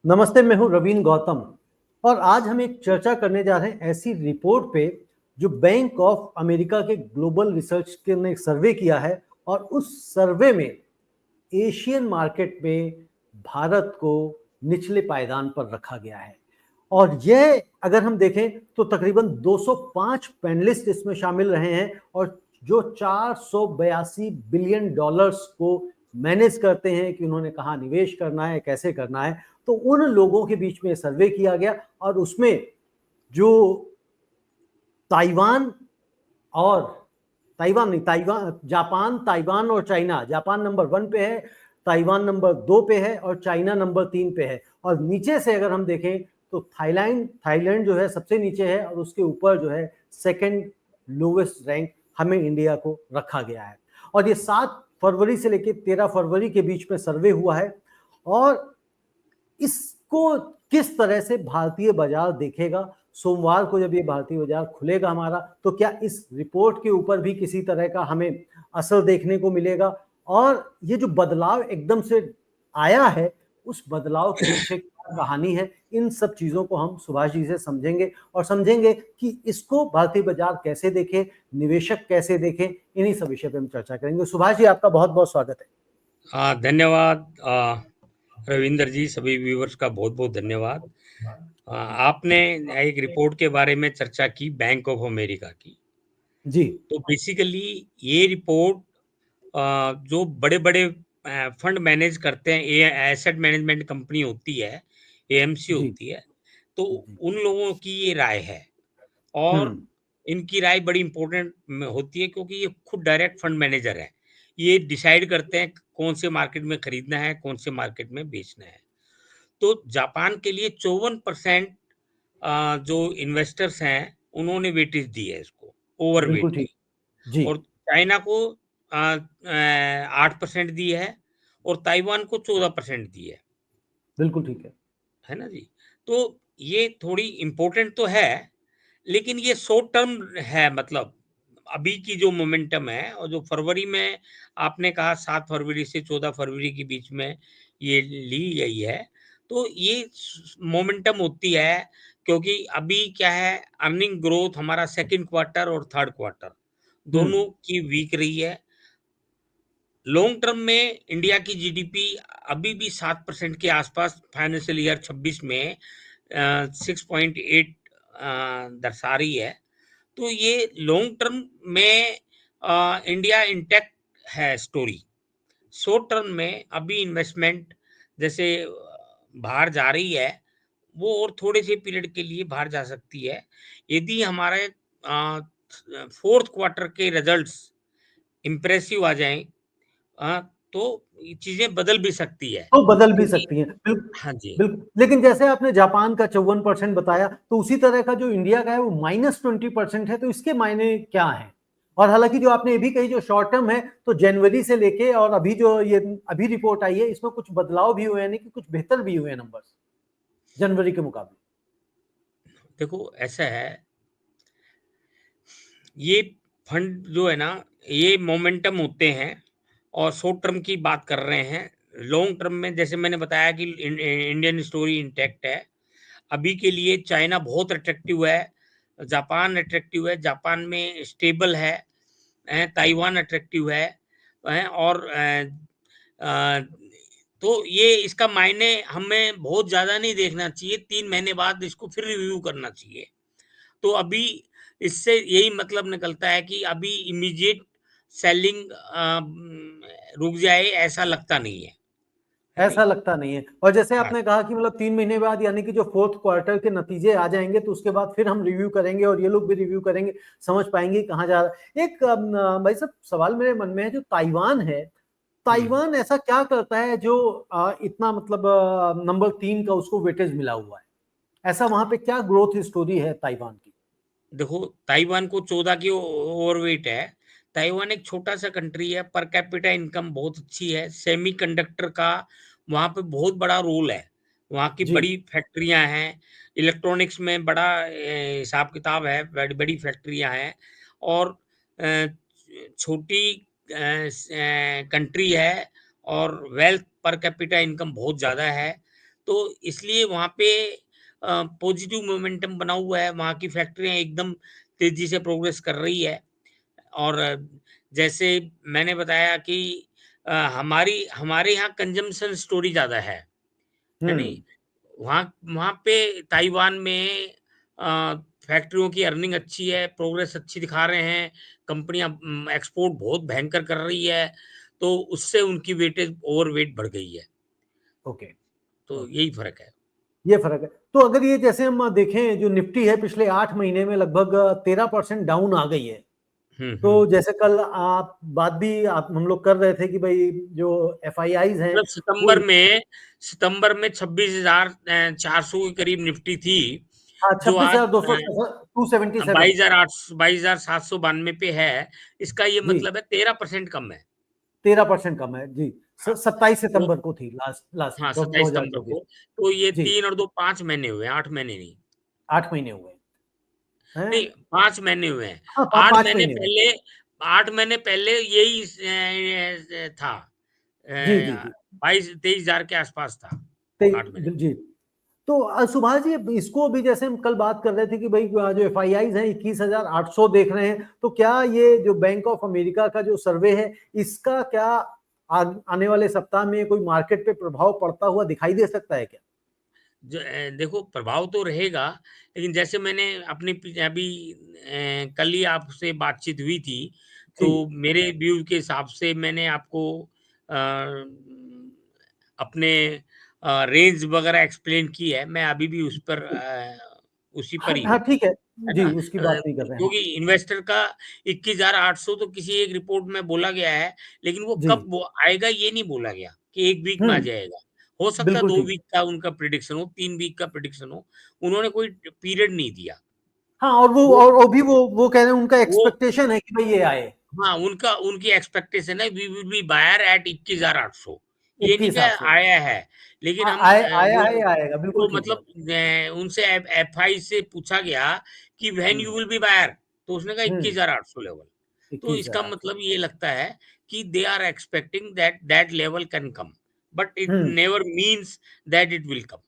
नमस्ते, मैं हूँ रवीन गौतम और आज हम एक चर्चा करने जा रहे हैं ऐसी रिपोर्ट पे जो बैंक ऑफ अमेरिका के ग्लोबल रिसर्च के ने एक सर्वे किया है और उस सर्वे में एशियन मार्केट में भारत को निचले पायदान पर रखा गया है। और यह अगर हम देखें तो तकरीबन 205 पैनलिस्ट इसमें शामिल रहे हैं और जो 482 बिलियन डॉलर्स को मैनेज करते हैं कि उन्होंने कहाँ निवेश करना है, कैसे करना है, तो उन लोगों के बीच में सर्वे किया गया और उसमें जो ताइवान और ताइवान नहीं ताइवान जापान, ताइवान और चाइना, जापान नंबर 1 पे है, ताइवान नंबर 2 पे है और चाइना नंबर 3 पे है। और नीचे से अगर हम देखें तो थाईलैंड जो है सबसे नीचे है और उसके ऊपर जो है सेकंड लोवेस्ट रैंक हमें इंडिया को रखा गया है। और ये 7 फरवरी से लेकर 13 फरवरी के बीच में सर्वे हुआ है और इसको किस तरह से भारतीय बाजार देखेगा, सोमवार को जब ये भारतीय बाजार खुलेगा हमारा, तो क्या इस रिपोर्ट के ऊपर भी किसी तरह का हमें असर देखने को मिलेगा और ये जो बदलाव एकदम से आया है उस बदलाव के पीछे क्या कहानी है, इन सब चीजों को हम सुभाष जी से समझेंगे और समझेंगे कि इसको भारतीय बाजार कैसे देखे, निवेशक कैसे देखें, इन्हीं सब विषय पे हम चर्चा करेंगे। सुभाष जी, आपका बहुत बहुत स्वागत है। धन्यवाद रविंदर जी, सभी व्यूवर्स का बहुत बहुत धन्यवाद। आपने एक रिपोर्ट के बारे में चर्चा की बैंक ऑफ अमेरिका की। जी, तो बेसिकली ये रिपोर्ट जो बड़े बड़े फंड मैनेज करते हैं, एसेट मैनेजमेंट कंपनी होती है, एएमसी जी, होती है, तो जी। उन लोगों की ये राय है और हम्म, इनकी राय बड़ी इंपॉर्टेंट होती है क्योंकि ये खुद डायरेक्ट फंड मैनेजर है। ये डिसाइड करते हैं कौन से मार्केट में खरीदना है, कौन से मार्केट में बेचना है। तो जापान के लिए 54% जो इन्वेस्टर्स हैं उन्होंने वेटेज दी है इसको, ओवरवेट बिल्कुल दी। ठीक। जी, और चाइना को 8% दी है और ताइवान को 14% दी बिल्कुल ठीक है। है ना जी। तो ये थोड़ी इम्पोर्टेंट तो है, लेकिन ये शॉर्ट टर्म है, मतलब अभी की जो मोमेंटम है और जो फरवरी में आपने कहा 7 फरवरी से 14 फरवरी के बीच में ये ली गई है, तो ये मोमेंटम होती है क्योंकि अभी क्या है, अर्निंग ग्रोथ हमारा सेकंड क्वार्टर और थर्ड क्वार्टर दोनों हुँ, की वीक रही है। लॉन्ग टर्म में इंडिया की जीडीपी अभी भी 7% के आसपास फाइनेंशियल ईयर 26 में 6.8 दर्शा रही है। तो ये लॉन्ग टर्म में इंडिया इंटैक्ट है स्टोरी। शॉर्ट टर्म में अभी इन्वेस्टमेंट जैसे बाहर जा रही है, वो और थोड़े से पीरियड के लिए बाहर जा सकती है। यदि हमारे फोर्थ क्वार्टर के रिजल्ट्स इम्प्रेसिव आ जाएं, तो ये चीजें बदल भी सकती है तो बदल भी क्योंकि सकती हैं। हाँ जी। बिल्कुल, लेकिन जैसे आपने जापान का 54% बताया, तो उसी तरह का जो इंडिया का है वो -20% है, तो इसके मायने क्या हैं? और हालाँकि जो आपने ये भी कही जो शॉर्ट टर्म है, तो जनवरी से लेके और अभी जो ये अभी रिपोर्ट आई है, इसमें कुछ बदलाव भी हुए हैं, यानी कि कुछ बेहतर भी हुए हैं नंबर्स, जनवरी के मुकाबले। देखो ऐसा है, ये फंड जो है ना, ये मोमेंटम होते हैं और शॉर्ट टर्म की बात कर रहे हैं। लॉन्ग टर्म में जैसे मैंने बताया कि इंडियन स्टोरी इंटैक्ट है। अभी के लिए चाइना बहुत अट्रैक्टिव है, जापान अट्रैक्टिव है, जापान में स्टेबल है, ताइवान अट्रैक्टिव है, और अ, तो ये इसका मायने हमें बहुत ज़्यादा नहीं देखना चाहिए, 3 महीने बाद इसको फिर रिव्यू करना चाहिए। तो अभी इससे यही मतलब निकलता है कि अभी इमीडिएट सेलिंग रुक जाए ऐसा लगता नहीं है ऐसा नहीं? लगता नहीं है। और जैसे हाँ, आपने कहा कि मतलब 3 महीने बाद यानी कि जो फोर्थ क्वार्टर के नतीजे आ जाएँगे तो उसके बाद फिर हम रिव्यू करेंगे और ये लोग भी रिव्यू करेंगे, समझ पाएँगे कहाँ जा रहा है। एक भाई साहब सवाल मेरे मन में है जो ताइवान है, हुँ। ताइवान ऐसा क्या करता है जो इतना मतलब नंबर 3 का उसको वेटेज मिला हुआ है? ऐसा वहाँ पे क्या ग्रोथ स्टोरी है ताइवान की? देखो, ताइवान को 14 की ओवरवेट है। ताइवान एक छोटा-सा कंट्री है, पर कैपिटा इनकम बहुत अच्छी है, सेमीकंडक्टर का वहाँ पे बहुत बड़ा रोल है। वहाँ की जी, बड़ी फैक्ट्रियाँ हैं, इलेक्ट्रॉनिक्स में बड़ा हिसाब-किताब है, बड़ी-बड़ी फैक्ट्रियाँ हैं और अ, छोटी कंट्री है और वेल्थ पर कैपिटा इनकम बहुत ज़्यादा है। तो इसलिए वहाँ पे पॉजिटिव मोमेंटम बना हुआ है, वहाँ की फैक्ट्रियाँ एकदम तेज़ी से प्रोग्रेस कर रही है। और जैसे मैंने बताया कि हमारे यहाँ कंज़म्पशन स्टोरी ज़्यादा है नहीं? वहाँ वहाँ पे ताइवान में अ, फैक्ट्रियों की अर्निंग अच्छी है, प्रोग्रेस अच्छी दिखा रहे हैं, कंपनियाँ एक्सपोर्ट बहुत भयंकर कर रही है, तो उससे उनकी वेटेज ओवरवेट बढ़ गई है, ओके, तो ओके, यही फ़र्क है। ये फ़र्क है। तो अगर ये जैसे हम देखें जो निफ्टी है पिछले 8 महीने में लगभग 13% डाउन आ गई है। हुँ, हुँ। तो जैसे कल आप बात भी आप हम लोग कर रहे थे कि भई जो एफआईआईज़ हैं मतलब वो सितंबर में 26,400 के करीब निफ्टी थी, हाँ, जो आज 26,277 22,792 पे है, इसका ये जी, मतलब है 13% कम है। 13% कम है। जी, स हाँ, 27 तो सितंबर को थी लास्ट लास्ट हाँ, दो 27 सितंबर 2024 को, तो ये जी, 3 और 2 5 महीने हुए हैं, 8 महीने नहीं। 8 महीने हुए हैं। नहीं, 5 महीने हुए हैं। हाँ, 8 5 महीने महीने हुए। पहले 8 महीने पहले यही था। जी, जी, जी। 22-23 हज़ार के आसपास था, ते 8 महीने। जी। तो सुभाष जी इसको भी जैसे हम कल बात कर रहे थे कि भाई जो एफआईआईज़ हैं 21,800 देख रहे हैं, तो क्या ये जो बैंक ऑफ अमेरिका का जो सर्वे है, इसका क्या आने वाले सप्ताह में कोई मार्केट पे प्रभाव पड़ता हुआ दिखाई दे सकता है क्या? देखो प्रभाव तो रहेगा, लेकिन जैसे मैंने अभी कल ही आपसे बातचीत हुई थी, जी, तो मेरे व्यू के हिसाब से मैंने आपको अ, अपने रेंज वगैरह एक्सप्लेन की है। मैं अभी भी उस पर बिल्कुल। उसी पर हाँ, ही हाँ, हूँ, ठीक है। है जी, ना? उसकी बात नहीं कर रहे हैं। हाँ, क्योंकि इन्वेस्टर का 21,800 तो किसी एक रिपोर्ट में बोला गया है, लेकिन वो जी। कब वो आएगा ये नहीं बोला गया कि 1 वीक में आ हुँ, जाएगा। हो सकता है बिल्कुल 2 ठीक। वीक का उनका प्रेडिक्शन हो, 3 वीक का प्रेडिक्शन हो। उन्होंने कोई पीरियड नहीं दिया। हाँ, और वो वो भी वो कह रहे हैं उनका वो एक्सपेक्टेशन है कि भई ये आए, हाँ, उनकी एक्सपेक्टेशन है we will be buyer at 21,800। ये नहीं कि 21,800 आया है, लेकिन हम आया वो है या आएगा, बिल्कुल तो ठीक मतलब बात। उनसे एफआई से पूछा गया कि व्हेन हुँ, यू विल बी बायर, तो उसने कहा हुँ, 21,800 लेवल। तो इसका 21,800 मतलब ये लगता है कि they are expecting that that level can come, but it हुँ। Never means that it will come.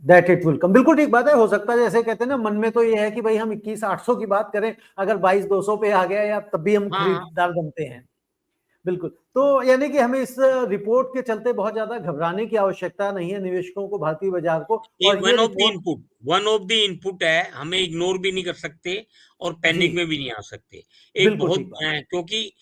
That it will come बिल्कुल ठीक बात है। हो सकता है जैसे कहते हैं ना मन में तो ये है कि भाई हम 21,800 की बात करें, अगर 22,200 पे आ गया या तब भी हम हाँ, हाँ। खरीदार बनते हैं। बिल्कुल, तो यानी कि हमें इस रिपोर्ट के चलते बहुत ज़्यादा घबराने की आवश्यकता नहीं है निवेशकों को, भारतीय बाज़ार को ये और ये report one of the input है, हमें इग्नोर भी नहीं कर सकते और जी, पैनिक में भी नहीं आ सकते। एक बिल्कुल बहुत ठीक बात। क्योंकि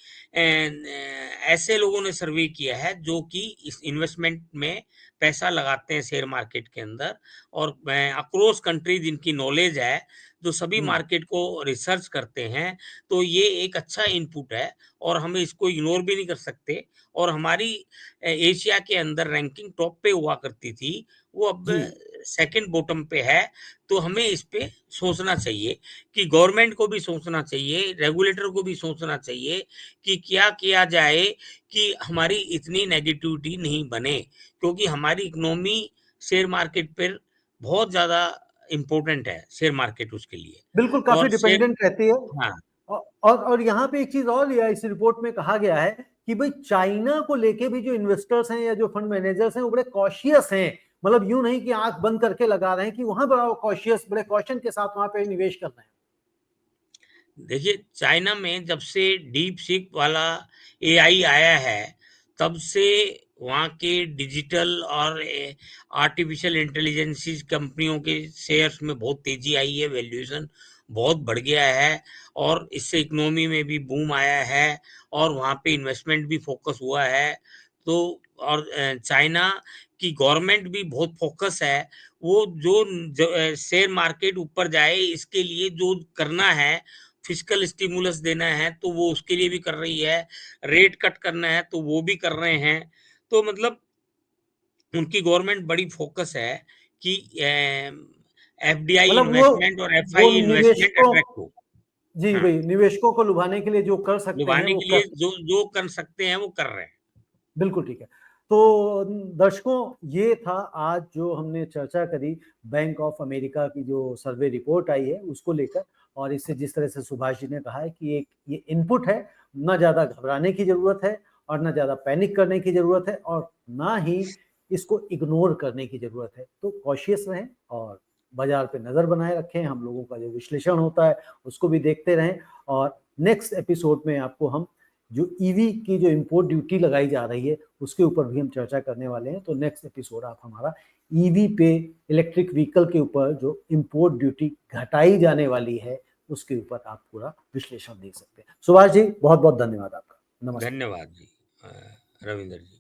ऐसे लोगों ने सर्वे किया है जो कि इस इन्वेस्टमेंट में पैसा लगाते हैं शेयर मार्केट के अंदर, और अक्रॉस कंट्री जिनकी नॉलेज है, जो सभी हुँ, मार्केट को रिसर्च करते हैं, तो ये एक अच्छा इनपुट है और हमें इसको इग्नोर भी नहीं कर सकते। और हमारी एशिया के अंदर रैंकिंग टॉप पे हुआ करती थी, वो अब जी, सेकंड बॉटम पे है। तो हमें इस पे सोचना चाहिए कि गवर्नमेंट को भी सोचना चाहिए, रेगुलेटर को भी सोचना चाहिए कि क्या किया जाए कि हमारी इतनी नेगेटिविटी नहीं बने, क्योंकि हमारी इकोनॉमी शेयर मार्केट पर बहुत ज़्यादा इम्पोर्टेंट है, शेयर मार्केट उसके लिए। बिल्कुल काफ़ी और शेयर डिपेंडेंट रहती है। हाँ, और यहाँ पे एक चीज़ और या इस रिपोर्ट में कहा गया है कि भई चाइना को लेके भी जो इन्वेस्टर्स हैं या जो फंड मैनेजर्स हैं वो बड़े कॉशियस हैं। मतलब यूँ नहीं कि आँख बंद करके लगा रहे हैं कि वहाँ बड़ा कॉशियस बड़े कॉशन के साथ वहाँ पे निवेश कर रहे हैं। देखिए चाइना में जब से डीप सीक वाला एआई आया है, तब से वहाँ के डिजिटल और आर्टिफिशियल इंटेलिजेंस कंपनियों के शेयर्स में बहुत तेजी आई है, वैल्यूएशन बहुत बढ़ गया है, और इससे इकोनॉमी में भी बूम आया है और वहाँ पे इन्वेस्टमेंट भी फोकस हुआ है। तो और चाइना की गवर्नमेंट भी बहुत फोकस है, वो शेयर मार्केट ऊपर जाए इसके लिए जो करना है, फिस्कल स्टिमुलस देना है तो वो उसके लिए भी कर रही है, रेट कट करना है तो वो भी कर रहे हैं। तो मतलब उनकी गवर्नमेंट बड़ी फोकस है कि एफडीआई मतलब इन्वेस्टमेंट और वो एफआई इन्वेस्टमेंट निवेशकों अट्रैक्ट हो। जी हाँ, वही निवेशकों को लुभाने के लिए जो कर सकते हैं लुभाने वो के कर लिए जो जो कर सकते हैं वो कर रहे हैं। बिल्कुल ठीक है। तो दर्शकों ये था आज जो हमने चर्चा करी बैंक ऑफ अमेरिका की जो सर्वे रिपोर्ट आई है उसको लेकर और इससे जिस तरह से सुभाष जी ने कहा है कि एक ये इनपुट है, ना ज़्यादा घबराने की ज़रूरत है और ना ज़्यादा पैनिक करने की ज़रूरत है और ना ही इसको इग्नोर करने की ज़रूरत है। तो कॉशियस रहें और बाज़ार पे नज़र बनाए रखें, हम लोगों का जो विश्लेषण होता है उसको भी देखते रहें। और नेक्स्ट एपिसोड में आपको हम जो ईवी की जो इम्पोर्ट ड्यूटी लगाई जा रही है उसके ऊपर भी हम चर्चा करने वाले हैं। तो नेक्स्ट एपिसोड आप हमारा ईवी पे, इलेक्ट्रिक व्हीकल के ऊपर जो इम्पोर्ट ड्यूटी घटाई जाने वाली है उसके ऊपर आप पूरा विश्लेषण देख सकते हैं। सुभाष जी, बहुत बहुत धन्यवाद आपका। नमस्ते। धन्यवाद जी रविंदर जी।